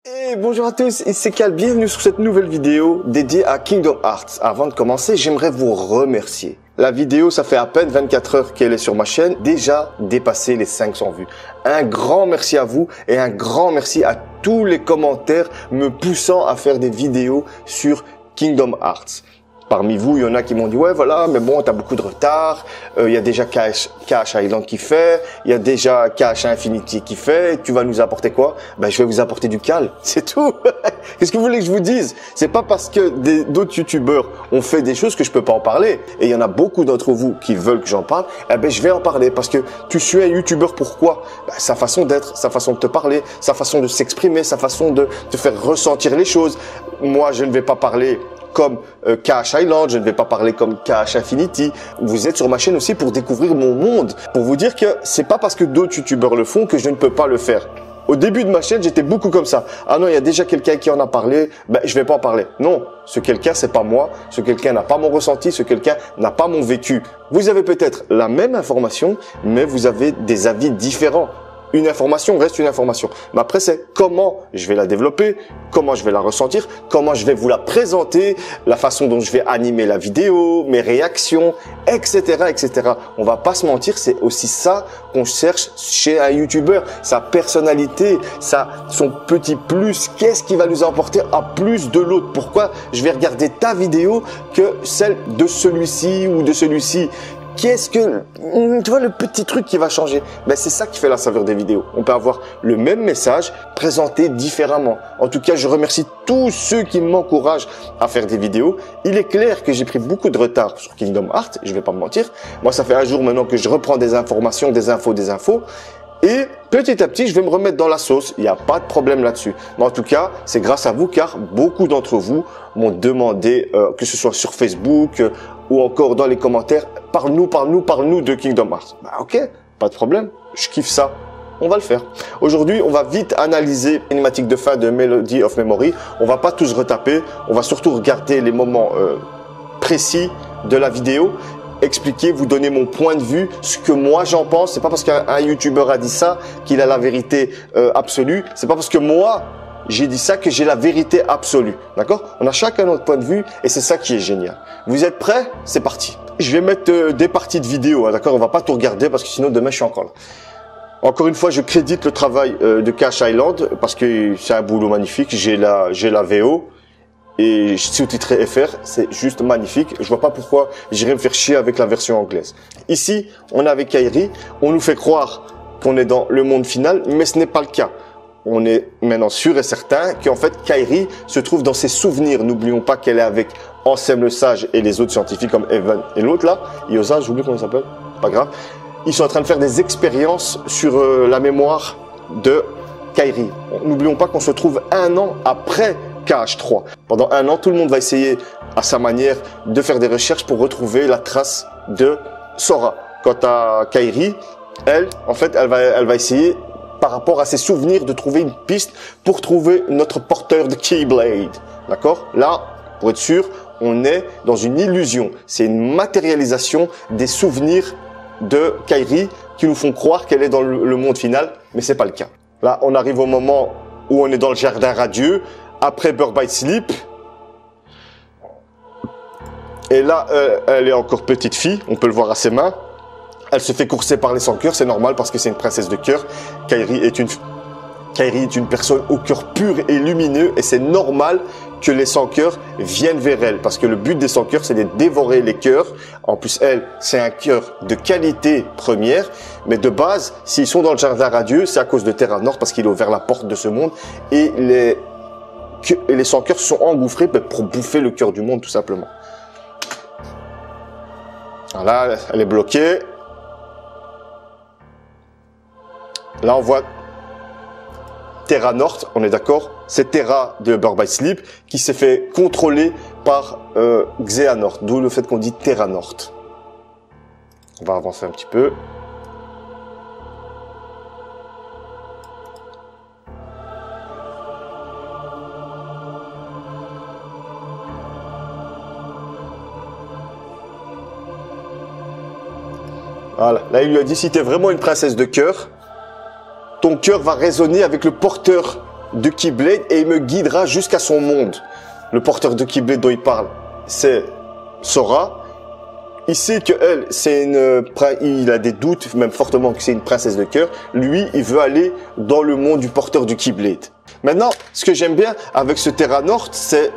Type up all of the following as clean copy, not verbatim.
Et bonjour à tous, ici Cal, bienvenue sur cette nouvelle vidéo dédiée à Kingdom Hearts. Avant de commencer, j'aimerais vous remercier. La vidéo, ça fait à peine 24 heures qu'elle est sur ma chaîne, déjà dépassé les 500 vues. Un grand merci à vous et un grand merci à tous les commentaires me poussant à faire des vidéos sur Kingdom Hearts. Parmi vous, il y en a qui m'ont dit « Ouais, voilà, mais bon, t'as beaucoup de retard. Il y a déjà KH Island qui fait. Il y a déjà KH Infinity qui fait. Tu vas nous apporter quoi ?» Ben, je vais vous apporter du cal. C'est tout. Qu'est-ce que vous voulez que je vous dise? C'est pas parce que d'autres youtubeurs ont fait des choses que je peux pas en parler. Et il y en a beaucoup d'entre vous qui veulent que j'en parle. Eh ben, je vais en parler parce que tu suis un youtubeur. Pourquoi? Ben, sa façon d'être, sa façon de te parler, sa façon de s'exprimer, sa façon de te faire ressentir les choses. Moi, je ne vais pas parler comme KH Island, je ne vais pas parler comme KH Infinity. Vous êtes sur ma chaîne aussi pour découvrir mon monde, pour vous dire que c'est pas parce que d'autres youtubeurs le font que je ne peux pas le faire. Au début de ma chaîne, j'étais beaucoup comme ça. Ah non, il y a déjà quelqu'un qui en a parlé, ben je vais pas en parler. Non, ce quelqu'un c'est pas moi, ce quelqu'un n'a pas mon ressenti, ce quelqu'un n'a pas mon vécu. Vous avez peut-être la même information, mais vous avez des avis différents. Une information reste une information. Mais après, c'est comment je vais la développer, comment je vais la ressentir, comment je vais vous la présenter, la façon dont je vais animer la vidéo, mes réactions, etc., etc. On va pas se mentir, c'est aussi ça qu'on cherche chez un YouTuber. Sa personnalité, son petit plus. Qu'est-ce qui va nous apporter à plus de l'autre? Pourquoi je vais regarder ta vidéo que celle de celui-ci ou de celui-ci? Qu'est-ce que, tu vois, le petit truc qui va changer? Ben, c'est ça qui fait la saveur des vidéos. On peut avoir le même message présenté différemment. En tout cas, je remercie tous ceux qui m'encouragent à faire des vidéos. Il est clair que j'ai pris beaucoup de retard sur Kingdom Hearts, je vais pas me mentir. Moi, ça fait un jour maintenant que je reprends des informations, des infos. Et petit à petit, je vais me remettre dans la sauce. Il n'y a pas de problème là-dessus. Mais en tout cas, c'est grâce à vous car beaucoup d'entre vous m'ont demandé, que ce soit sur Facebook ou encore dans les commentaires, parle-nous de Kingdom Hearts. Bah ok, pas de problème. Je kiffe ça. On va le faire. Aujourd'hui, on va vite analyser la cinématique de fin de Melody of Memory. On va pas tous retaper. On va surtout regarder les moments précis de la vidéo. Expliquer, vous donner mon point de vue, ce que moi j'en pense. C'est pas parce qu'un youtubeur a dit ça qu'il a la vérité absolue. C'est pas parce que moi j'ai dit ça que j'ai la vérité absolue. D'accord? On a chacun notre point de vue et c'est ça qui est génial. Vous êtes prêts? C'est parti. Je vais mettre des parties de vidéo. Hein, d'accord? On va pas tout regarder parce que sinon demain je suis encore là. Encore une fois, je crédite le travail de KH Island parce que c'est un boulot magnifique. J'ai la VO. Et sous-titré FR, c'est juste magnifique. Je vois pas pourquoi j'irais me faire chier avec la version anglaise. Ici, on est avec Kairi. On nous fait croire qu'on est dans le monde final, mais ce n'est pas le cas. On est maintenant sûr et certain qu'en fait, Kairi se trouve dans ses souvenirs. N'oublions pas qu'elle est avec Ansem le Sage et les autres scientifiques comme Evan et l'autre là. Yosa, j'oublie comment il s'appelle. Pas grave. Ils sont en train de faire des expériences sur la mémoire de Kairi. N'oublions pas qu'on se trouve 1 an après KH3. Pendant 1 an, tout le monde va essayer à sa manière de faire des recherches pour retrouver la trace de Sora. Quant à Kairi, elle, en fait, elle va essayer, par rapport à ses souvenirs, de trouver une piste pour trouver notre porteur de Keyblade. D'accord? Là, pour être sûr, on est dans une illusion. C'est une matérialisation des souvenirs de Kairi qui nous font croire qu'elle est dans le monde final, mais c'est pas le cas. Là, on arrive au moment où on est dans le jardin radieux, après Birth by Sleep. Et là, elle est encore petite fille, on peut le voir à ses mains. Elle se fait courser par les sans-cœurs, c'est normal parce que c'est une princesse de cœur. Kairi est une personne au cœur pur et lumineux et c'est normal que les sans-cœurs viennent vers elle parce que le but des sans-cœurs, c'est de dévorer les cœurs. En plus, elle, c'est un cœur de qualité première, mais de base, s'ils sont dans le jardin radieux, c'est à cause de Terra Nord parce qu'il a ouvert la porte de ce monde et les sans-cœurs se sont engouffrés pour bouffer le cœur du monde, tout simplement. Voilà, elle est bloquée. Là, on voit Terra Nord, on est d'accord? C'est Terra de Birth by Sleep qui s'est fait contrôler par Xehanort, d'où le fait qu'on dit Terra Nord. On va avancer un petit peu. Voilà. Là, il lui a dit, si tu es vraiment une princesse de cœur, ton cœur va résonner avec le porteur de Keyblade et il me guidera jusqu'à son monde. Le porteur de Keyblade dont il parle, c'est Sora. Il sait que elle, il a des doutes, même fortement que c'est une princesse de cœur. Lui, il veut aller dans le monde du porteur du Keyblade. Maintenant, ce que j'aime bien avec ce Terra Nord, c'est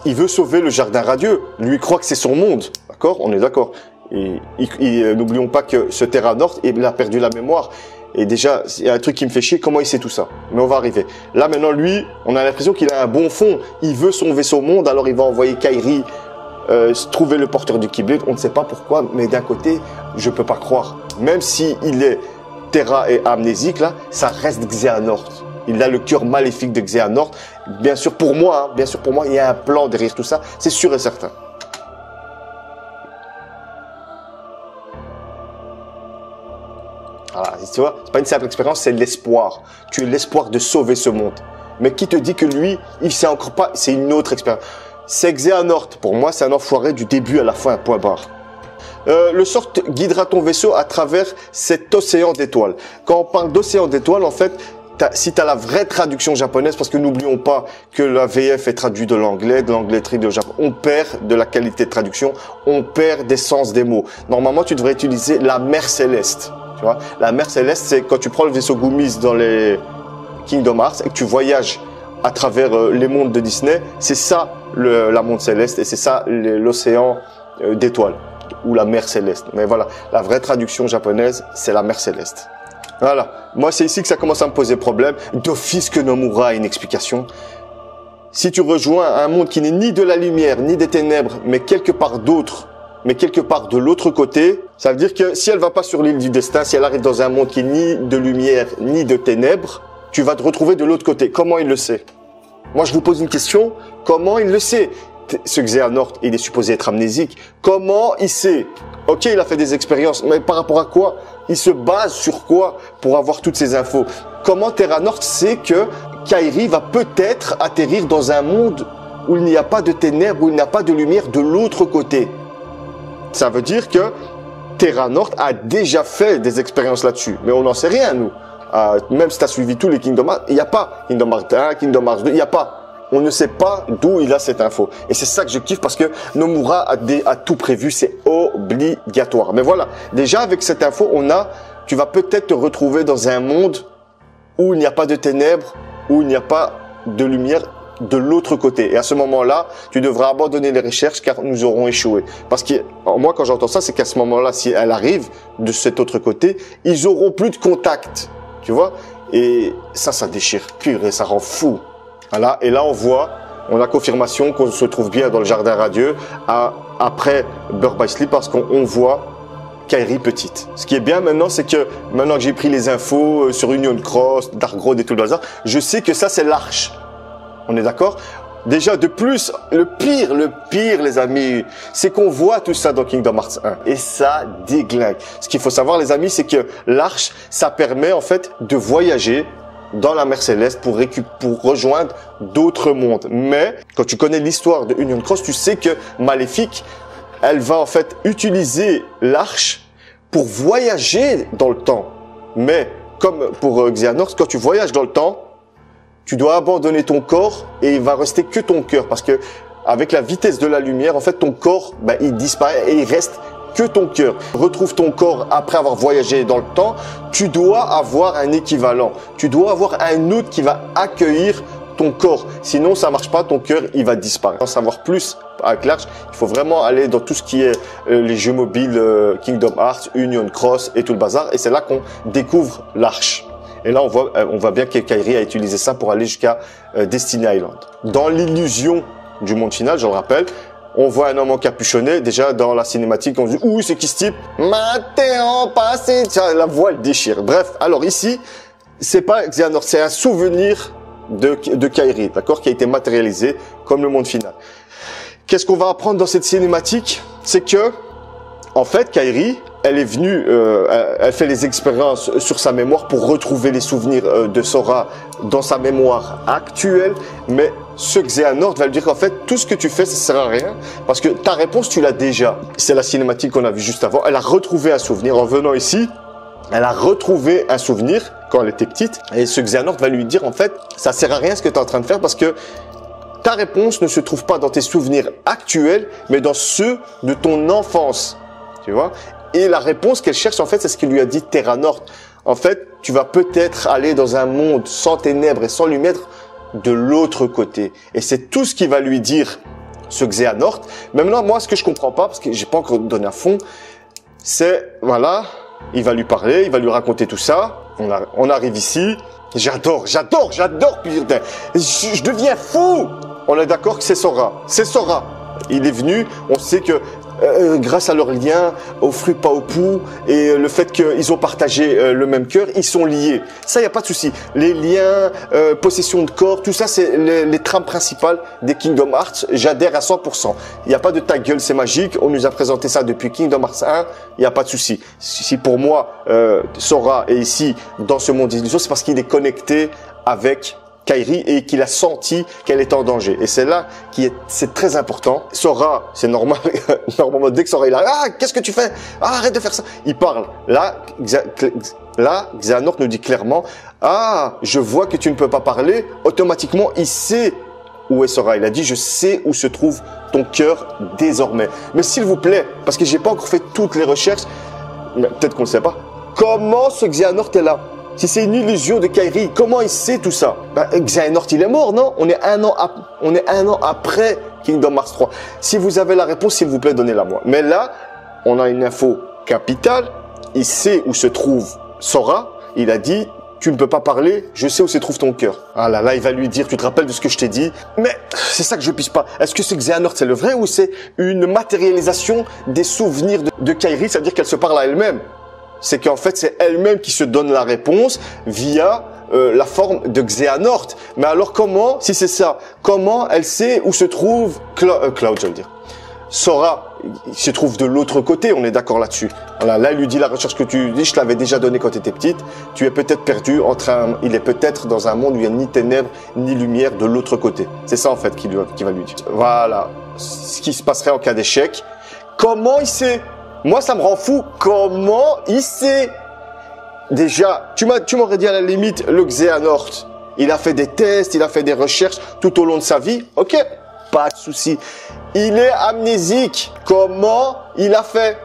il veut sauver le jardin radieux. Lui, il croit que c'est son monde. D'accord? On est d'accord. N'oublions pas que ce Terra Nord, il a perdu la mémoire. Et déjà, il y a un truc qui me fait chier, comment il sait tout ça? Mais on va arriver. Là, maintenant, lui, on a l'impression qu'il a un bon fond. Il veut son vaisseau monde, alors il va envoyer Kairi trouver le porteur du Keyblade. On ne sait pas pourquoi, mais d'un côté, je peux pas croire. Même si il est Terra et amnésique, là, ça reste Xehanort. Il a le cœur maléfique de Xehanort. Bien sûr, pour moi, il y a un plan derrière tout ça. C'est sûr et certain. Voilà, tu vois, c'est pas une simple expérience, c'est l'espoir. Tu es l'espoir de sauver ce monde. Mais qui te dit que lui, il sait encore pas, c'est une autre expérience. C'est Xehanort. Pour moi, c'est un enfoiré du début à la fin, point barre. Le sort guidera ton vaisseau à travers cet océan d'étoiles. Quand on parle d'océan d'étoiles, en fait, si tu as la vraie traduction japonaise, parce que n'oublions pas que la VF est traduite de l'anglais traduit au Japon, on perd de la qualité de traduction, on perd des sens des mots. Normalement, tu devrais utiliser la mer céleste. Tu vois, la mer céleste, c'est quand tu prends le vaisseau Goomies dans les Kingdom Hearts et que tu voyages à travers les mondes de Disney, c'est ça la monde céleste et c'est ça l'océan d'étoiles ou la mer céleste. Mais voilà, la vraie traduction japonaise, c'est la mer céleste. Voilà, moi c'est ici que ça commence à me poser problème. D'office que Nomura a une explication. Si tu rejoins un monde qui n'est ni de la lumière ni des ténèbres, mais quelque part d'autre, mais quelque part de l'autre côté, ça veut dire que si elle va pas sur l'île du destin, si elle arrive dans un monde qui est ni de lumière ni de ténèbres, tu vas te retrouver de l'autre côté. Comment il le sait? Moi je vous pose une question, comment il le sait? Ce Xehanort, il est supposé être amnésique. Comment il sait? Ok, il a fait des expériences, mais par rapport à quoi? Il se base sur quoi pour avoir toutes ces infos? Comment Terra Nord sait que Kairi va peut-être atterrir dans un monde où il n'y a pas de ténèbres, où il n'y a pas de lumière de l'autre côté? Ça veut dire que Terra Nord a déjà fait des expériences là-dessus. Mais on n'en sait rien, nous. Même si tu as suivi tous les Kingdom Hearts, il n'y a pas Kingdom Hearts 1, Kingdom Hearts 2, il n'y a pas. On ne sait pas d'où il a cette info. Et c'est ça que je kiffe parce que Nomura a tout prévu, c'est obligatoire. Mais voilà, déjà avec cette info, tu vas peut-être te retrouver dans un monde où il n'y a pas de ténèbres, où il n'y a pas de lumière de l'autre côté. Et à ce moment-là, tu devras abandonner les recherches car nous aurons échoué. Parce que moi, quand j'entends ça, c'est qu'à ce moment-là, si elle arrive de cet autre côté, ils auront plus de contact. Tu vois? Et ça déchire pur et ça rend fou. Voilà. Et là, on a confirmation qu'on se trouve bien dans le jardin radieux après Birth by Sleep parce qu'on voit Kairi petite. Ce qui est bien maintenant, c'est que maintenant que j'ai pris les infos sur Union Cross, Dark Road et tout le bazar, je sais que ça, c'est l'arche. On est d'accord? Déjà, de plus, le pire, les amis, c'est qu'on voit tout ça dans Kingdom Hearts 1. Et ça déglingue. Ce qu'il faut savoir, les amis, c'est que l'arche, ça permet, en fait, de voyager dans la mer céleste pour rejoindre d'autres mondes. Mais, quand tu connais l'histoire de Union Cross, tu sais que Maléfique, elle va, en fait, utiliser l'arche pour voyager dans le temps. Mais, comme pour Xehanort, quand tu voyages dans le temps, tu dois abandonner ton corps et il va rester que ton cœur parce que avec la vitesse de la lumière, en fait, ton corps, il disparaît et il reste que ton cœur. Retrouve ton corps après avoir voyagé dans le temps. Tu dois avoir un équivalent. Tu dois avoir un autre qui va accueillir ton corps. Sinon, ça marche pas. Ton cœur, il va disparaître. Pour en savoir plus avec l'arche, il faut vraiment aller dans tout ce qui est les jeux mobiles Kingdom Hearts, Union Cross et tout le bazar. Et c'est là qu'on découvre l'arche. Et là, on voit bien que Kairi a utilisé ça pour aller jusqu'à Destiny Island. Dans l'illusion du monde final, je le rappelle, on voit un homme encapuchonné. Déjà, dans la cinématique, on dit « Ouh, c'est qui ce type ?»« Matteo, passé !» La voix, elle déchire. Bref, alors ici, c'est pas Xehanort, c'est un souvenir de Kairi, d'accord, qui a été matérialisé comme le monde final. Qu'est-ce qu'on va apprendre dans cette cinématique? C'est que, en fait, Kairi, elle est venue, elle fait les expériences sur sa mémoire pour retrouver les souvenirs de Sora dans sa mémoire actuelle. Mais ce Xehanort va lui dire qu'en fait, tout ce que tu fais, ça sert à rien parce que ta réponse, tu l'as déjà. C'est la cinématique qu'on a vue juste avant. Elle a retrouvé un souvenir en venant ici. Elle a retrouvé un souvenir quand elle était petite. Et ce Xehanort va lui dire, en fait, ça sert à rien ce que tu es en train de faire parce que ta réponse ne se trouve pas dans tes souvenirs actuels, mais dans ceux de ton enfance. Tu vois? Et la réponse qu'elle cherche, en fait, c'est ce qu'il lui a dit Terranort. En fait, tu vas peut-être aller dans un monde sans ténèbres et sans lumière de l'autre côté. Et c'est tout ce qu'il va lui dire, ce Xehanort. Mais maintenant, moi, ce que je comprends pas, parce que j'ai pas encore donné à fond, c'est, voilà, il va lui parler, il va lui raconter tout ça. On arrive ici. J'adore, putain. Je deviens fou. On est d'accord que c'est Sora. C'est Sora. Il est venu, on sait que grâce à leur lien, aux fruits pas au pou, et le fait qu'ils ont partagé le même cœur, ils sont liés. Ça, il n'y a pas de souci. Les liens, possession de corps, tout ça, c'est les trames principales des Kingdom Hearts. J'adhère à 100%. Il n'y a pas de ta gueule, c'est magique. On nous a présenté ça depuis Kingdom Hearts 1. Il n'y a pas de souci. Si pour moi, Sora est ici, dans ce monde d'illusion, c'est parce qu'il est connecté avec Kairi et qu'il a senti qu'elle était en danger. Et c'est là c'est très important. Sora, c'est normal. Normalement, dès que Sora il arrive, ah, qu'est-ce que tu fais? Ah, arrête de faire ça. Il parle. Là, Xehanort nous dit clairement, ah, je vois que tu ne peux pas parler. Automatiquement, il sait où est Sora. Il a dit, je sais où se trouve ton cœur désormais. Mais s'il vous plaît, parce que j'ai pas encore fait toutes les recherches, mais peut-être qu'on ne sait pas, comment ce Xehanort est là? Si c'est une illusion de Kairi, comment il sait tout ça? Xehanort, il est mort, non? On est un an après Kingdom Hearts 3. Si vous avez la réponse, s'il vous plaît, donnez-la moi. Mais là, on a une info capitale. Il sait où se trouve Sora. Il a dit, tu ne peux pas parler, je sais où se trouve ton cœur. Ah là là, il va lui dire, tu te rappelles de ce que je t'ai dit? Mais c'est ça que je pige pas. Est-ce que ce Xehanort, c'est le vrai ou c'est une matérialisation des souvenirs de Kairi? C'est-à-dire qu'elle se parle à elle-même. C'est qu'en fait, c'est elle-même qui se donne la réponse via la forme de Xehanort. Mais alors comment, si c'est ça, comment elle sait où se trouve Cloud, je veux dire. Sora, il se trouve de l'autre côté, on est d'accord là-dessus. Voilà, là, il lui dit la recherche que tu dis, je te l'avais déjà donnée quand tu étais petite. Tu es peut-être perdu il est peut-être dans un monde où il n'y a ni ténèbres, ni lumière de l'autre côté. C'est ça, en fait, qui va lui dire. Voilà. Ce qui se passerait en cas d'échec. Comment il sait? Moi, ça me rend fou. Comment il sait? Déjà, tu m'aurais dit à la limite, le Xehanort, il a fait des tests, il a fait des recherches tout au long de sa vie. Ok, pas de souci. Il est amnésique. Comment il a fait?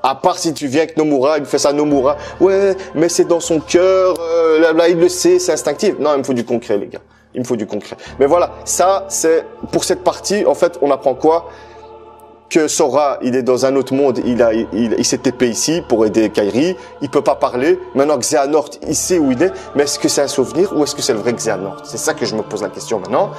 À part si tu viens avec Nomura, il fait ça Nomura. Ouais, mais c'est dans son cœur, là, il le sait, c'est instinctif. Non, il me faut du concret, les gars. Il me faut du concret. Mais voilà, ça, c'est, pour cette partie, en fait, on apprend quoi? Que Sora, il est dans un autre monde, il s'est TP ici pour aider Kairi, il peut pas parler. Maintenant, Xehanort, il sait où il est, mais est-ce que c'est un souvenir ou est-ce que c'est le vrai Xehanort? C'est ça que je me pose la question maintenant.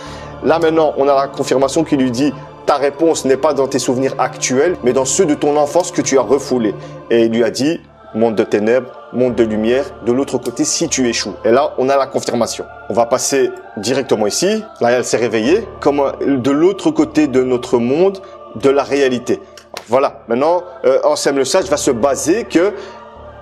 Là, maintenant, on a la confirmation qui lui dit, ta réponse n'est pas dans tes souvenirs actuels, mais dans ceux de ton enfance que tu as refoulés. Et il lui a dit, monde de ténèbres, monde de lumière, de l'autre côté si tu échoues. Et là, on a la confirmation. On va passer directement ici. Là, elle s'est réveillée. Comme de l'autre côté de notre monde, de la réalité. Voilà. Maintenant, Ansem le Sage va se baser que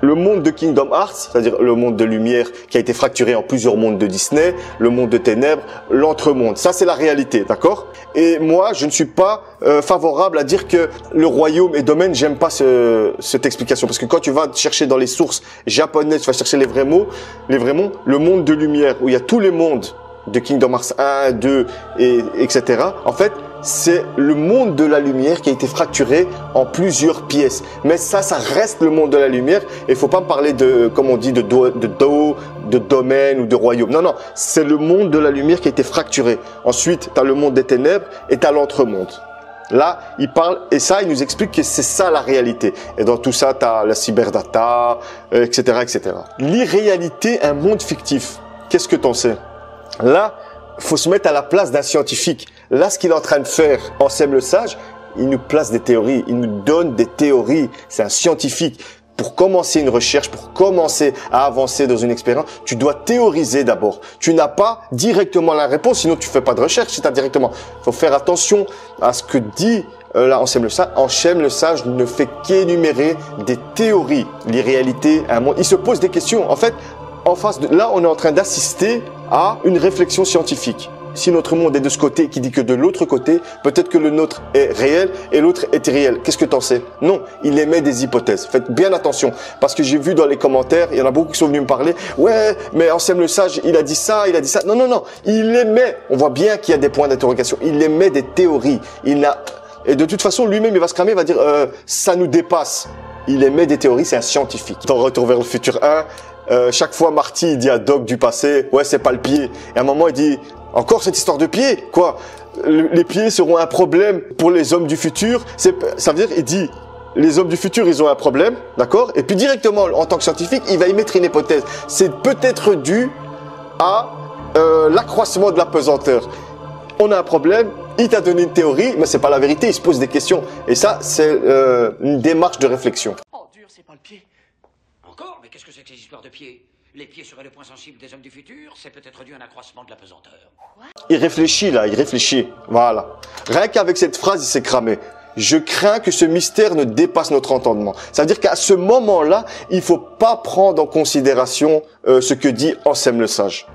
le monde de Kingdom Hearts, c'est-à-dire le monde de lumière qui a été fracturé en plusieurs mondes de Disney, le monde de ténèbres, l'entremonde. Ça, c'est la réalité, d'accord? Et moi, je ne suis pas favorable à dire que le royaume et domaine, j'aime pas cette explication. Parce que quand tu vas chercher dans les sources japonaises, tu vas chercher les vrais mots, le monde de lumière, où il y a tous les mondes de Kingdom Hearts 1, 2, etc. En fait, c'est le monde de la lumière qui a été fracturé en plusieurs pièces. Mais ça reste le monde de la lumière. Et il faut pas me parler de, comme on dit, de domaine ou de royaume. Non, non. C'est le monde de la lumière qui a été fracturé. Ensuite, tu as le monde des ténèbres et tu as l'entremonde. Là, il parle, et ça, il nous explique que c'est ça la réalité. Et dans tout ça, tu as la cyberdata, etc., etc. L'irréalité, un monde fictif. Qu'est-ce que t'en sais? Là, faut se mettre à la place d'un scientifique. Là, ce qu'il est en train de faire, Ansem le Sage, il nous place des théories, il nous donne des théories. C'est un scientifique. Pour commencer une recherche, pour commencer à avancer dans une expérience, tu dois théoriser d'abord. Tu n'as pas directement la réponse, sinon tu fais pas de recherche si tu as directement. Il faut faire attention à ce que dit là Ansem le Sage. Ansem le Sage ne fait qu'énumérer des théories, l'irréalité, un monde. Il se pose des questions. En fait, en face de là, on est en train d'assister à une réflexion scientifique. si notre monde est de ce côté qui dit que de l'autre côté, peut-être que le nôtre est réel et l'autre est irréel. Qu'est-ce que t'en sais? Non, il émet des hypothèses. Faites bien attention, parce que j'ai vu dans les commentaires, il y en a beaucoup qui sont venus me parler, ouais, mais Anselme le Sage, il a dit ça, il a dit ça. Non, non, non, il émet, on voit bien qu'il y a des points d'interrogation, il émet des théories. Et de toute façon, lui-même, il va se cramer, il va dire, ça nous dépasse. Il émet des théories, c'est un scientifique. Dans Retour vers le futur 1, chaque fois Marty il dit à Doc du passé, ouais, c'est pas le pied. Et à un moment, il dit, encore cette histoire de pied, quoi. Les pieds seront un problème pour les hommes du futur. Ça veut dire, il dit, les hommes du futur, ils ont un problème, d'accord? Et puis directement, en tant que scientifique, il va émettre une hypothèse. C'est peut-être dû à l'accroissement de la pesanteur. On a un problème, il t'a donné une théorie, mais c'est pas la vérité, il se pose des questions. Et ça, c'est une démarche de réflexion. Oh, dur, c'est pas le pied. Encore? Mais qu'est-ce que c'est que ces histoires de pieds? Les pieds seraient le point sensible des hommes du futur? C'est peut-être dû à un accroissement de la pesanteur. Il réfléchit là, il réfléchit. Voilà. Rien qu'avec cette phrase, il s'est cramé. Je crains que ce mystère ne dépasse notre entendement. Ça veut dire qu'à ce moment-là, il faut pas prendre en considération ce que dit Anselme le Sage.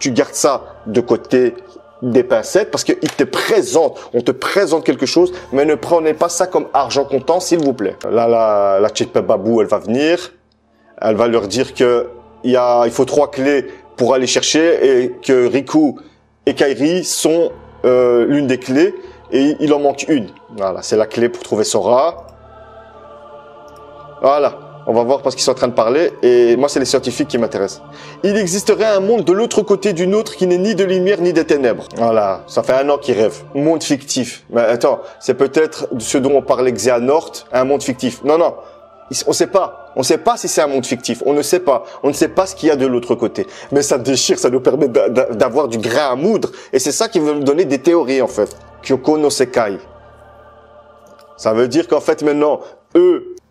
Tu gardes ça de côté des pincettes parce qu'il te présente, on te présente quelque chose, mais ne prenez pas ça comme argent comptant, s'il vous plaît. Là, la Tchèpe Babou, elle va venir, elle va leur dire que il faut 3 clés pour aller chercher et que Riku et Kairi sont l'une des clés et il en manque une. Voilà, c'est la clé pour trouver Sora. Voilà. On va voir parce qu'ils sont en train de parler et moi c'est les scientifiques qui m'intéressent. Il existerait un monde de l'autre côté du nôtre qui n'est ni de lumière ni des ténèbres. Voilà, ça fait 1 an qu'ils rêvent. Monde fictif. Mais attends, c'est peut-être ce dont on parlait Xehanort, un monde fictif. Non, non, on sait pas. On sait pas si c'est un monde fictif. On ne sait pas. On ne sait pas ce qu'il y a de l'autre côté. Mais ça déchire, ça nous permet d'avoir du grain à moudre. Et c'est ça qui veut nous donner des théories en fait. Kyoko no Sekai. Ça veut dire qu'en fait maintenant,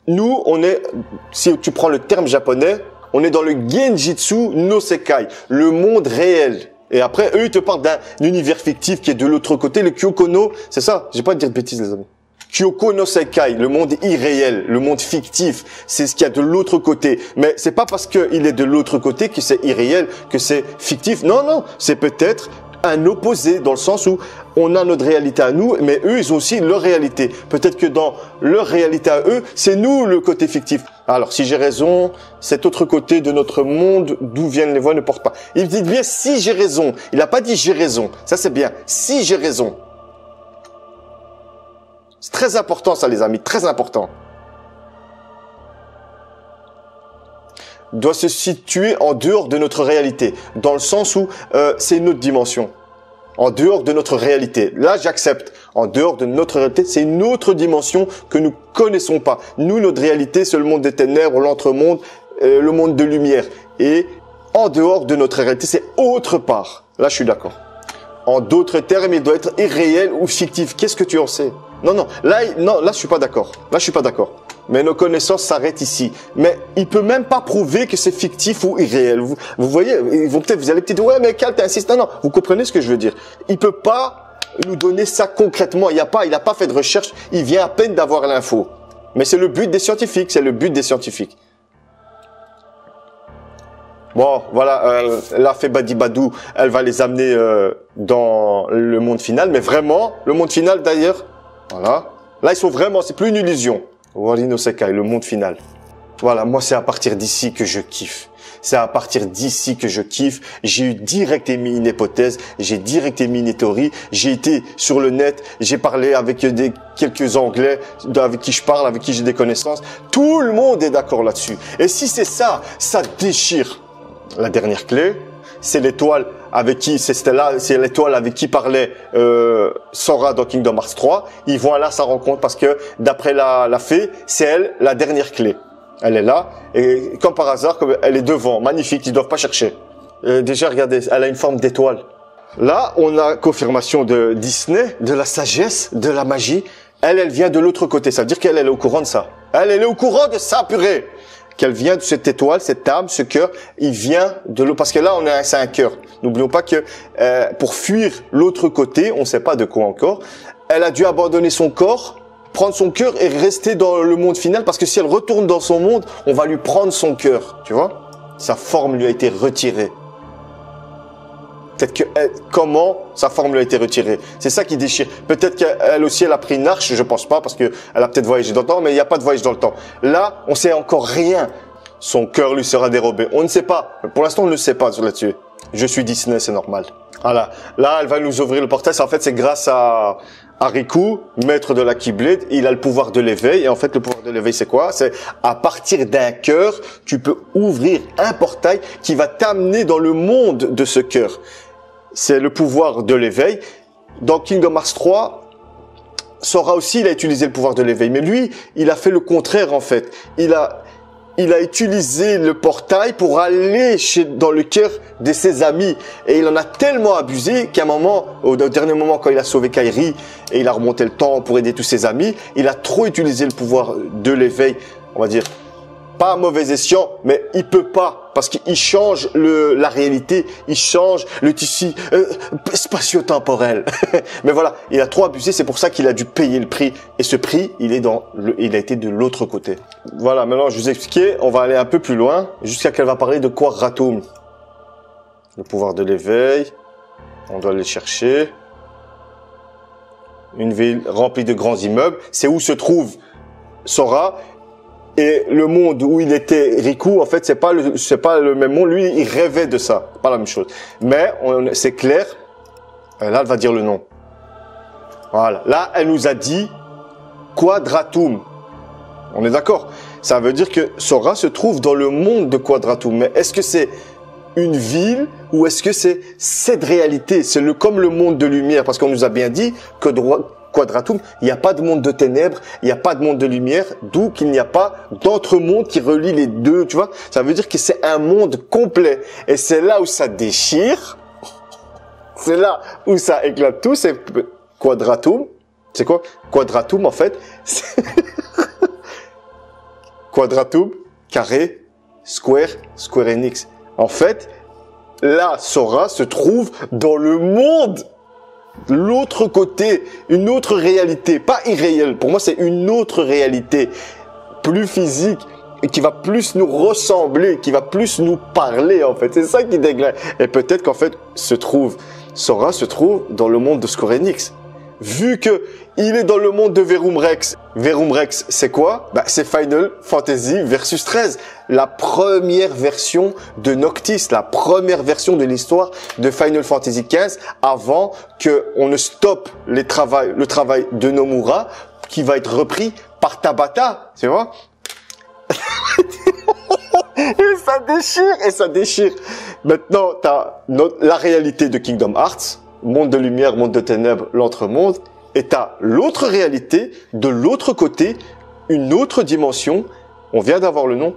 nous, on est, si tu prends le terme japonais, on est dans le Genjitsu no Sekai, le monde réel. Et après, eux, ils te parlent d'un univers fictif qui est de l'autre côté, le Kyoko no, c'est ça? J'ai pas à dire de bêtises, les amis. Kyoko no Sekai, le monde irréel, le monde fictif, c'est ce qu'il y a de l'autre côté. Mais c'est pas parce qu'il est de l'autre côté que c'est irréel, que c'est fictif. Non, non, c'est peut-être un opposé dans le sens où on a notre réalité à nous, mais eux, ils ont aussi leur réalité. Peut-être que dans leur réalité à eux, c'est nous le côté fictif. Alors, si j'ai raison, cet autre côté de notre monde d'où viennent les voix ne porte pas. Il dit bien si j'ai raison. Il n'a pas dit j'ai raison. Ça, c'est bien. Si j'ai raison. C'est très important, ça, les amis. Très important. Doit se situer en dehors de notre réalité, dans le sens où c'est une autre dimension, en dehors de notre réalité. Là, j'accepte. En dehors de notre réalité, c'est une autre dimension que nous connaissons pas. Nous, notre réalité, c'est le monde des ténèbres, l'entremonde, le monde de lumière. Et en dehors de notre réalité, c'est autre part. Là, je suis d'accord. En d'autres termes, il doit être irréel ou fictif. Qu'est-ce que tu en sais? Non, non. Là, je suis pas d'accord. Là, je suis pas d'accord. Mais nos connaissances s'arrêtent ici. Mais il peut même pas prouver que c'est fictif ou irréel. Vous voyez, vous allez peut-être dire, ouais, mais Cal, t'insistes. Non, non. Vous comprenez ce que je veux dire? Il peut pas nous donner ça concrètement. Il a pas fait de recherche. Il vient à peine d'avoir l'info. Mais c'est le but des scientifiques. C'est le but des scientifiques. Bon, voilà, la fée Badibadou, elle va les amener dans le monde final. Mais vraiment, le monde final d'ailleurs, voilà. Là, ils sont vraiment, c'est plus une illusion. Wari no Sekai, le monde final. Voilà, moi, c'est à partir d'ici que je kiffe. C'est à partir d'ici que je kiffe. J'ai eu direct émis une hypothèse, j'ai direct émis une théorie. J'ai été sur le net, j'ai parlé avec quelques Anglais avec qui je parle, avec qui j'ai des connaissances. Tout le monde est d'accord là-dessus. Et si c'est ça, ça déchire. La dernière clé, c'est l'étoile avec qui, c'est l'étoile avec qui parlait Sora dans Kingdom Hearts 3. Ils vont là à sa rencontre parce que d'après la fée, c'est elle la dernière clé. Elle est là et comme par hasard, elle est devant, magnifique, ils doivent pas chercher. Déjà, regardez, elle a une forme d'étoile. Là, on a confirmation de Disney, de la sagesse, de la magie. Elle vient de l'autre côté. Ça veut dire qu'elle est au courant de ça. Elle est au courant de ça, purée. Qu'elle vient de cette étoile, cette âme, ce cœur, il vient de l'eau. Parce que là, c'est un cœur. N'oublions pas que pour fuir l'autre côté, on ne sait pas de quoi encore, elle a dû abandonner son corps, prendre son cœur et rester dans le monde final. Parce que si elle retourne dans son monde, on va lui prendre son cœur. Tu vois? Sa forme lui a été retirée. Peut-être que comment sa forme lui a été retirée. C'est ça qui déchire. Peut-être qu'elle aussi, elle a pris une arche. Je pense pas parce que elle a peut-être voyagé dans le temps, mais il n'y a pas de voyage dans le temps. Là, on sait encore rien. Son cœur lui sera dérobé. On ne sait pas. Pour l'instant, on ne sait pas là-dessus. Je suis Disney, c'est normal. Voilà. Là, elle va nous ouvrir le portail. En fait, c'est grâce à Riku, maître de la Keyblade. Il a le pouvoir de l'éveil. Et en fait, le pouvoir de l'éveil, c'est quoi? C'est à partir d'un cœur, tu peux ouvrir un portail qui va t'amener dans le monde de ce cœur. C'est le pouvoir de l'éveil. Dans Kingdom Hearts 3, Sora aussi, il a utilisé le pouvoir de l'éveil. Mais lui, il a fait le contraire, en fait. Il a utilisé le portail pour aller dans le cœur de ses amis. Et il en a tellement abusé qu'à un moment, au dernier moment, quand il a sauvé Kairi et il a remonté le temps pour aider tous ses amis, il a trop utilisé le pouvoir de l'éveil, on va dire. Pas à mauvais escient, mais il peut pas, parce qu'il change la réalité, il change le tissu spatio-temporel. Mais voilà, il a trop abusé, c'est pour ça qu'il a dû payer le prix. Et ce prix, il a été de l'autre côté. Voilà, maintenant je vous ai expliqué, on va aller un peu plus loin, jusqu'à qu'elle va parler de Quadratum. Le pouvoir de l'éveil, on doit aller chercher. Une ville remplie de grands immeubles, c'est où se trouve Sora. Et le monde où il était Riku, en fait, c'est pas le même monde. Lui, il rêvait de ça. Pas la même chose. Mais, c'est clair. Là, elle va dire le nom. Voilà. Là, elle nous a dit Quadratum. On est d'accord? Ça veut dire que Sora se trouve dans le monde de Quadratum. Mais est-ce que c'est une ville ou est-ce que c'est cette réalité? C'est comme le monde de lumière. Parce qu'on nous a bien dit que Quadratum, il n'y a pas de monde de ténèbres, il n'y a pas de monde de lumière, d'où qu'il n'y a pas d'entre-monde qui relie les deux, tu vois. Ça veut dire que c'est un monde complet. Et c'est là où ça déchire. C'est là où ça éclate tout. C'est Quadratum. C'est quoi? Quadratum, en fait. Quadratum, carré, Square Enix. En fait, là, Sora se trouve dans le monde. L'autre côté, une autre réalité, pas irréelle. Pour moi, c'est une autre réalité, plus physique, et qui va plus nous ressembler, qui va plus nous parler, en fait. C'est ça qui déglingue. Et peut-être qu'en fait, Sora se trouve dans le monde de Square Enix. Vu que il est dans le monde de Verum Rex. Verum Rex, c'est quoi? C'est Final Fantasy Versus 13. La première version de Noctis, la première version de l'histoire de Final Fantasy XV avant que on ne stoppe le travail de Nomura qui va être repris par Tabata, tu vois? Et ça déchire. Maintenant, t'as la réalité de Kingdom Hearts, monde de lumière, monde de ténèbres, l'entremonde, et t'as l'autre réalité, de l'autre côté, une autre dimension, on vient d'avoir le nom,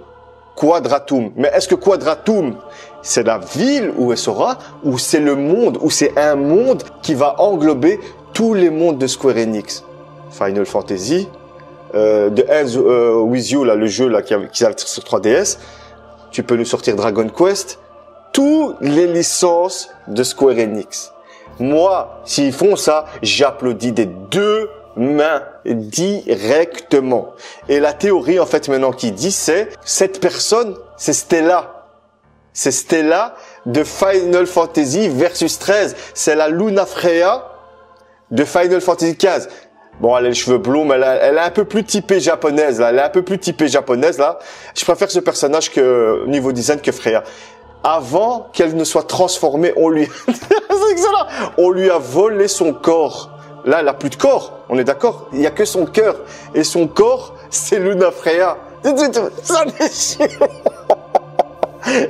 Quadratum. Mais est-ce que Quadratum, c'est la ville où elle sera, ou c'est le monde, ou c'est un monde qui va englober tous les mondes de Square Enix? Final Fantasy, The Ends With You, là, le jeu là, qui a sur 3DS, tu peux nous sortir Dragon Quest, toutes les licences de Square Enix. Moi, s'ils font ça, j'applaudis des deux mains directement. Et la théorie, en fait, maintenant qui dit, cette personne, c'est Stella. C'est Stella de Final Fantasy Versus 13. C'est la Luna Freya de Final Fantasy XV. Bon, elle a les cheveux blonds, mais elle est un peu plus typée japonaise, là. Elle est un peu plus typée japonaise, là. Je préfère ce personnage niveau design que Freya. Avant qu'elle ne soit transformée, c'est excellent. On lui a volé son corps. Là, elle a plus de corps. On est d'accord? Il y a que son cœur. Et son corps, c'est Luna Freya. Ça déchire.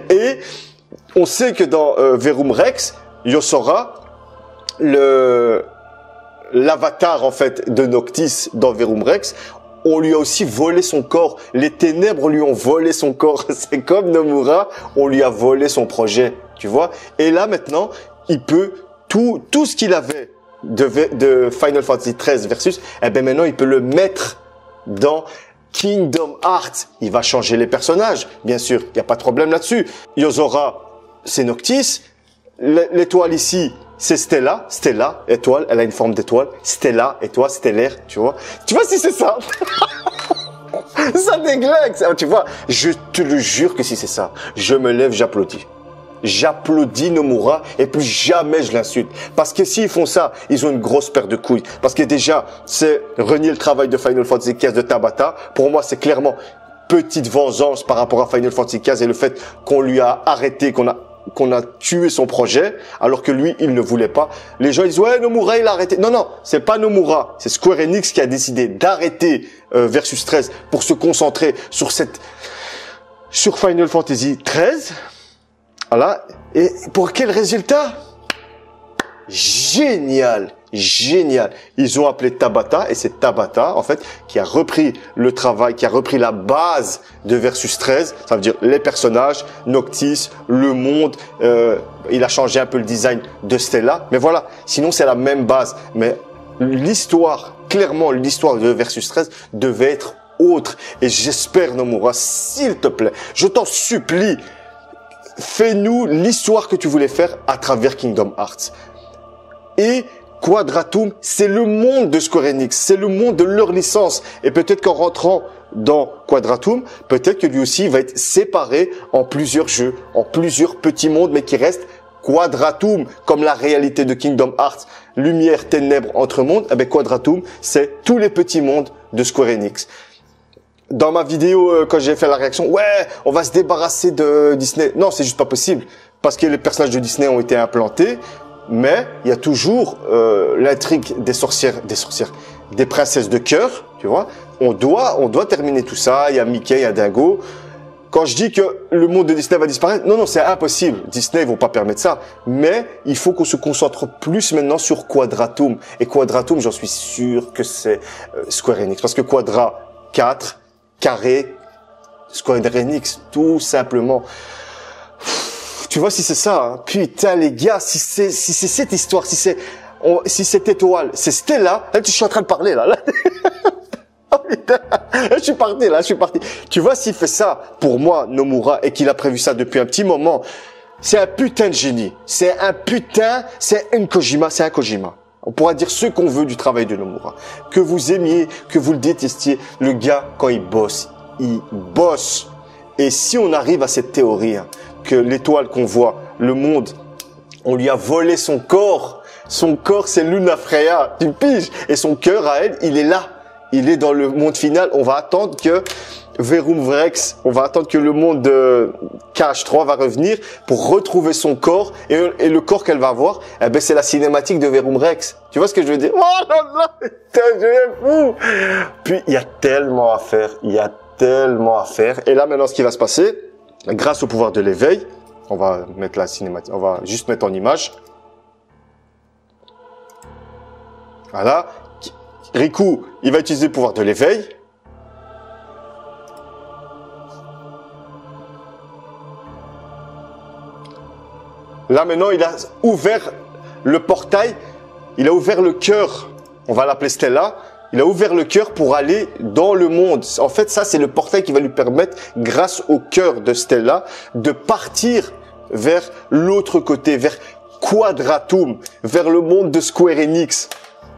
Et on sait que dans Verum Rex, Yosora, l'avatar, en fait, de Noctis dans Verum Rex, on lui a aussi volé son corps. Les ténèbres lui ont volé son corps. C'est comme Nomura, on lui a volé son projet, tu vois. Et là, maintenant, il peut tout ce qu'il avait de Final Fantasy XIII versus, eh ben maintenant, il peut le mettre dans Kingdom Hearts. Il va changer les personnages, bien sûr. Il n'y a pas de problème là-dessus. Yosora, c'est Noctis. L'étoile ici, c'est Stella. Stella, étoile, elle a une forme d'étoile. Stella, étoile, stellaire, tu vois. Tu vois si c'est ça? Ça déglingue, tu vois. Je te le jure que si c'est ça, je me lève, j'applaudis. j'applaudis Nomura et plus jamais je l'insulte. Parce que s'ils font ça, ils ont une grosse paire de couilles. Parce que déjà, c'est renier le travail de Final Fantasy XV de Tabata. Pour moi, c'est clairement petite vengeance par rapport à Final Fantasy XV et le fait qu'on lui a arrêté, qu'on a tué son projet, alors que lui, il ne voulait pas. Les gens, ils disent, ouais, Nomura, il a arrêté. Non, non, c'est pas Nomura. C'est Square Enix qui a décidé d'arrêter Versus 13 pour se concentrer sur Final Fantasy 13. Voilà. Et pour quel résultat? Génial. Génial. Ils ont appelé Tabata et c'est Tabata, en fait, qui a repris le travail, qui a repris la base de Versus 13. Ça veut dire les personnages, Noctis, le monde. Il a changé un peu le design de Stella. Mais voilà. Sinon, c'est la même base. Mais l'histoire, clairement, l'histoire de Versus 13 devait être autre. Et j'espère, Nomura, s'il te plaît, je t'en supplie, fais-nous l'histoire que tu voulais faire à travers Kingdom Hearts. Et Quadratum, c'est le monde de Square Enix, c'est le monde de leur licence. Et peut-être qu'en rentrant dans Quadratum, peut-être que lui aussi va être séparé en plusieurs jeux, en plusieurs petits mondes, mais qui restent Quadratum, comme la réalité de Kingdom Hearts. Lumière, ténèbres, entre mondes, eh bien Quadratum, c'est tous les petits mondes de Square Enix. Dans ma vidéo, quand j'ai fait la réaction, ouais, on va se débarrasser de Disney. Non, c'est juste pas possible. Parce que les personnages de Disney ont été implantés. Mais il y a toujours l'intrigue des princesses de cœur, tu vois. On doit terminer tout ça. Il y a Mickey, il y a Dingo. Quand je dis que le monde de Disney va disparaître, non, c'est impossible. Disney, ils vont pas permettre ça. Mais il faut qu'on se concentre plus maintenant sur Quadratum. Et Quadratum, j'en suis sûr que c'est Square Enix. Parce que Quadra 4, carré, Square Enix, tout simplement. Tu vois, si c'est ça, hein. Putain, les gars, si c'est cette histoire, si cette étoile, c'est Stella, là, je suis en train de parler, là. Oh, putain. Je suis parti. Tu vois, s'il fait ça, pour moi, Nomura, et qu'il a prévu ça depuis un petit moment, c'est un putain de génie. C'est un Kojima. On pourra dire ce qu'on veut du travail de Nomura. Que vous aimiez, que vous le détestiez, le gars, quand il bosse. Et si on arrive à cette théorie, hein, que l'étoile qu'on voit, le monde, on lui a volé son corps. Son corps, c'est Lunafreya, tu piges. Et son cœur à elle, il est là. Il est dans le monde final. On va attendre que Verum Vrex, on va attendre que le monde de KH3 va revenir pour retrouver son corps. Et le corps qu'elle va avoir, eh ben, c'est la cinématique de Verum Rex. Tu vois ce que je veux dire? Oh là là, putain, je vais fou. Puis, il y a tellement à faire. Et là, maintenant, ce qui va se passer, grâce au pouvoir de l'éveil, on va mettre la cinématique, on va juste mettre en image. Voilà. Riku, il va utiliser le pouvoir de l'éveil. Là, maintenant, il a ouvert le portail. Il a ouvert le cœur. On va l'appeler Stella. Il a ouvert le cœur pour aller dans le monde. En fait, ça, c'est le portail qui va lui permettre, grâce au cœur de Stella, de partir vers l'autre côté, vers Quadratum, vers le monde de Square Enix.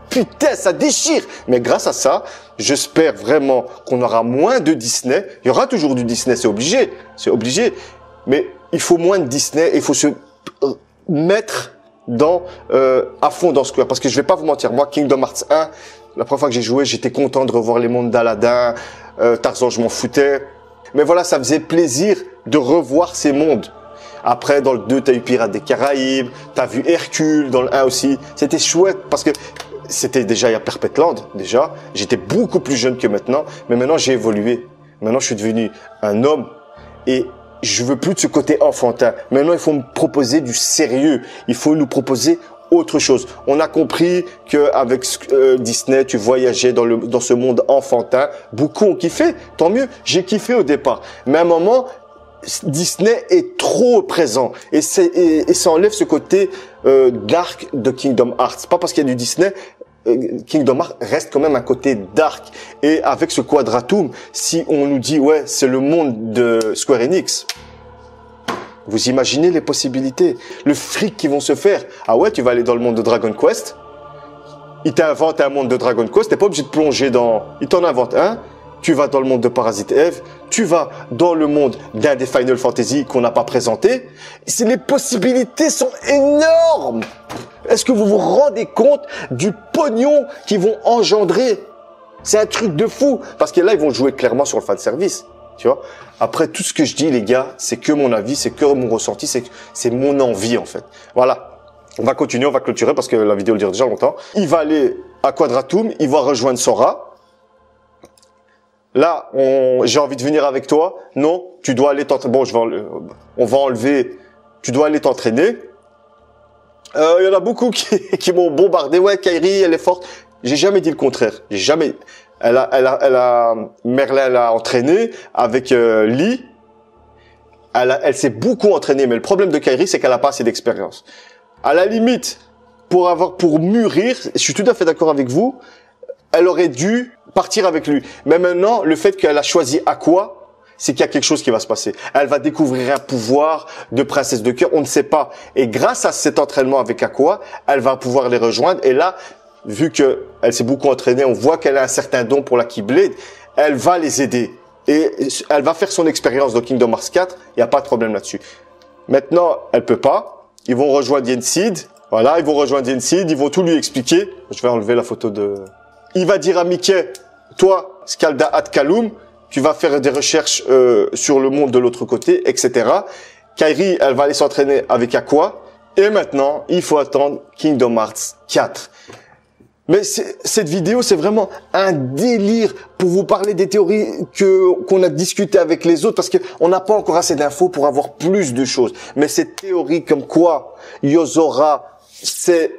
Putain, ça déchire! Mais grâce à ça, j'espère vraiment qu'on aura moins de Disney. Il y aura toujours du Disney, c'est obligé. Mais il faut moins de Disney et il faut se mettre à fond dans Square. Parce que je vais pas vous mentir, moi, Kingdom Hearts 1, la première fois que j'ai joué, j'étais content de revoir les mondes d'Aladin, Tarzan, je m'en foutais. Mais voilà, ça faisait plaisir de revoir ces mondes. Après, dans le 2, t'as eu Pirates des Caraïbes, t'as vu Hercule, dans le 1 aussi. C'était chouette parce que c'était déjà il y a Perpetland, déjà. J'étais beaucoup plus jeune que maintenant, mais maintenant j'ai évolué. Maintenant, je suis devenu un homme et je veux plus de ce côté enfantin. Maintenant, il faut me proposer du sérieux. Il faut nous proposer autre chose. On a compris que avec Disney, tu voyageais dans ce monde enfantin. Beaucoup ont kiffé, tant mieux. J'ai kiffé au départ, mais à un moment, Disney est trop présent et ça enlève ce côté dark de Kingdom Hearts. Pas parce qu'il y a du Disney, Kingdom Hearts reste quand même un côté dark. Et avec ce Quadratum, si on nous dit ouais, c'est le monde de Square Enix. Vous imaginez les possibilités, le fric qu'ils vont se faire. Ah ouais, tu vas aller dans le monde de Dragon Quest. Il t'invente un monde de Dragon Quest, t'es pas obligé de plonger dans... Il t'en invente un. tu vas dans le monde de Parasite Eve, tu vas dans le monde d'un des Final Fantasy qu'on n'a pas présenté. Les possibilités sont énormes. Est-ce que vous vous rendez compte du pognon qu'ils vont engendrer? C'est un truc de fou. Parce que là, ils vont jouer clairement sur le fanservice. Tu vois? Après, tout ce que je dis, les gars, c'est que mon avis, c'est que mon ressenti, c'est mon envie, en fait. Voilà. On va continuer, on va clôturer parce que la vidéo dure déjà longtemps. Il va aller à Quadratum, il va rejoindre Sora. Là, j'ai envie de venir avec toi. Non, tu dois aller t'entraîner. Bon, on va enlever. Tu dois aller t'entraîner. Il y en a beaucoup qui m'ont bombardé. Ouais, Kairi, elle est forte. J'ai jamais dit le contraire. J'ai jamais. Merlin l'a entraîné avec Lee. Elle s'est beaucoup entraînée, mais le problème de Kairi, c'est qu'elle a pas assez d'expérience. À la limite, pour mûrir, je suis tout à fait d'accord avec vous. Elle aurait dû partir avec lui. Mais maintenant, le fait qu'elle a choisi Aqua, c'est qu'il y a quelque chose qui va se passer. Elle va découvrir un pouvoir de princesse de cœur, on ne sait pas. Et grâce à cet entraînement avec Aqua, elle va pouvoir les rejoindre. Et là, vu que elle s'est beaucoup entraînée, on voit qu'elle a un certain don pour la Keyblade, elle va les aider. Et elle va faire son expérience dans Kingdom Hearts 4, il n'y a pas de problème là-dessus. Maintenant, elle peut pas. Ils vont rejoindre Yensid. Voilà, ils vont rejoindre Yensid, ils vont tout lui expliquer. Je vais enlever la photo de... Il va dire à Mickey, toi, Skalda Atkalum, tu vas faire des recherches sur le monde de l'autre côté, etc. Kairi, elle va aller s'entraîner avec Aqua. Et maintenant, il faut attendre Kingdom Hearts 4. Mais cette vidéo, c'est vraiment un délire pour vous parler des théories qu'on a discuté avec les autres, parce qu'on n'a pas encore assez d'infos pour avoir plus de choses. Mais cette théorie comme quoi Yozora, c'est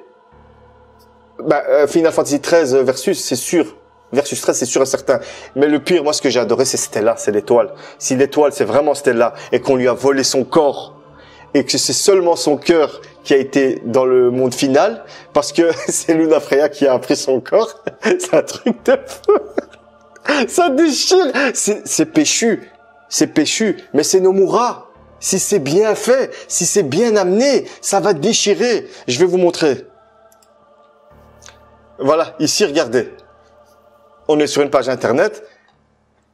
Final Fantasy 13 versus, c'est sûr. Versus 13, c'est sûr et certain. Mais le pire, moi, ce que j'ai adoré, c'est Stella, c'est l'étoile. Si l'étoile, c'est vraiment Stella, et qu'on lui a volé son corps, et que c'est seulement son cœur qui a été dans le monde final, parce que c'est Lunafreya qui a pris son corps, c'est un truc de fou. Ça déchire. C'est péchu. C'est péchu. Mais c'est Nomura. Si c'est bien fait, si c'est bien amené, ça va déchirer. Je vais vous montrer. Voilà, ici, regardez. On est sur une page internet.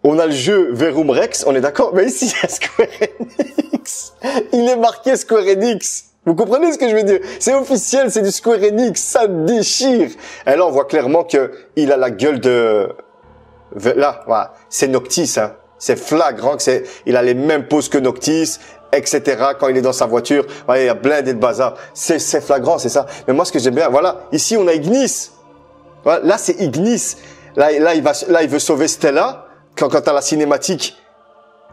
On a le jeu Verum Rex, on est d'accord? Mais ici, il y a Square Enix. Il est marqué Square Enix. Vous comprenez ce que je veux dire? C'est officiel, c'est du Square Enix, ça déchire. Et là, on voit clairement que il a la gueule de... Là, voilà. C'est Noctis, hein. C'est flagrant que il a les mêmes poses que Noctis, etc. Quand il est dans sa voiture, ouais, il y a blindé de bazar. C'est flagrant, c'est ça. Mais moi, ce que j'aime bien, voilà. Ici, on a Ignis. Voilà, là, c'est Ignis. Là, il veut sauver Stella. Quand t'as la cinématique,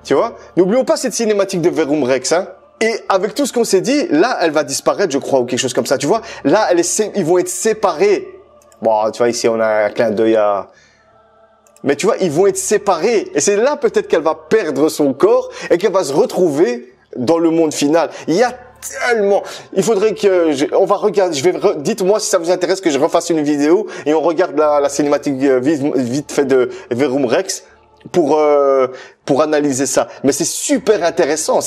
tu vois. N'oublions pas cette cinématique de Verum Rex, hein. Et avec tout ce qu'on s'est dit, là, elle va disparaître, je crois, ou quelque chose comme ça, tu vois. Là, ils vont être séparés. Bon, tu vois, ici, on a un clin d'œil à... Mais tu vois, ils vont être séparés. Et c'est là, peut-être qu'elle va perdre son corps et qu'elle va se retrouver dans le monde final. Il y a tellement... Il faudrait que... On va regarder... Dites-moi si ça vous intéresse que je refasse une vidéo et on regarde la cinématique vite fait de Verum Rex pour analyser ça. Mais c'est super intéressant,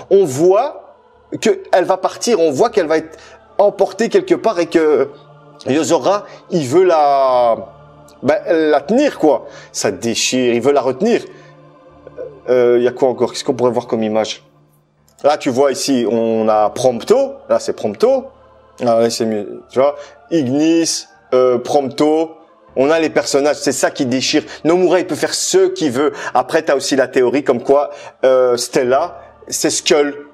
On voit qu'elle va partir, on voit qu'elle va être emportée quelque part et que Yozora, il veut la tenir, quoi. Ça déchire, il veut la retenir. Il y a quoi encore? Qu'est-ce qu'on pourrait voir comme image? Là, tu vois ici, on a Prompto. Là, c'est Prompto. Ah ouais, c'est mieux. Tu vois, Ignis, Prompto. On a les personnages, c'est ça qui déchire. Nomura, il peut faire ce qu'il veut. Après, t'as aussi la théorie comme quoi Stella, c'est Skull.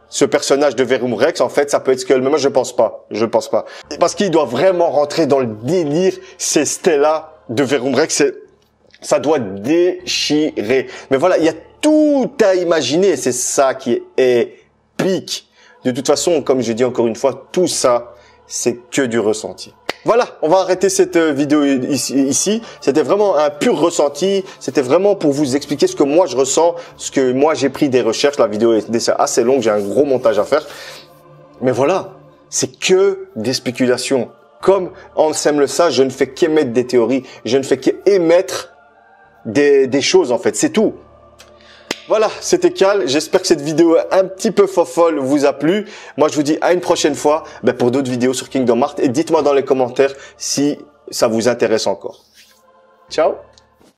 Ce personnage de Verum Rex, en fait, ça peut être Skull. Mais moi, je pense pas. Parce qu'il doit vraiment rentrer dans le délire. C'est Stella de Verum Rex. Ça doit déchirer. Mais voilà, il y a tout à imaginer. C'est ça qui est épique. De toute façon, comme je dis encore une fois, tout ça, c'est que du ressenti. Voilà, on va arrêter cette vidéo ici. C'était vraiment un pur ressenti. C'était vraiment pour vous expliquer ce que moi je ressens, ce que moi j'ai pris des recherches. La vidéo est assez longue, j'ai un gros montage à faire. Mais voilà, c'est que des spéculations. Comme Ansem le sait, je ne fais qu'émettre des théories. Je ne fais qu'émettre des choses en fait, c'est tout. Voilà, c'était Cal. J'espère que cette vidéo un petit peu fofolle vous a plu. Moi, je vous dis à une prochaine fois pour d'autres vidéos sur Kingdom Hearts. Et dites-moi dans les commentaires si ça vous intéresse encore. Ciao.